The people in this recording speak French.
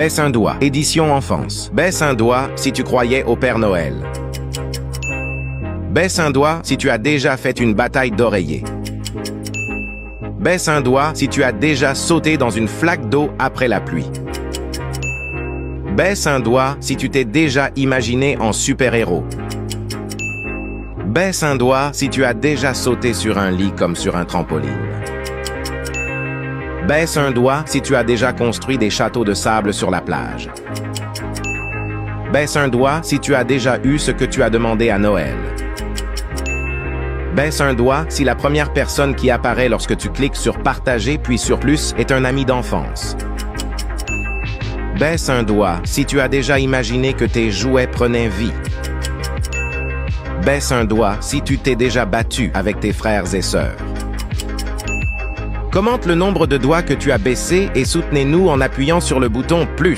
Baisse un doigt. Édition enfance. Baisse un doigt si tu croyais au Père Noël. Baisse un doigt si tu as déjà fait une bataille d'oreiller. Baisse un doigt si tu as déjà sauté dans une flaque d'eau après la pluie. Baisse un doigt si tu t'es déjà imaginé en super-héros. Baisse un doigt si tu as déjà sauté sur un lit comme sur un trampoline. Baisse un doigt si tu as déjà construit des châteaux de sable sur la plage. Baisse un doigt si tu as déjà eu ce que tu as demandé à Noël. Baisse un doigt si la première personne qui apparaît lorsque tu cliques sur « Partager » puis sur « Plus » est un ami d'enfance. Baisse un doigt si tu as déjà imaginé que tes jouets prenaient vie. Baisse un doigt si tu t'es déjà battu avec tes frères et sœurs. Commente le nombre de doigts que tu as baissés et soutenez-nous en appuyant sur le bouton « Plus ».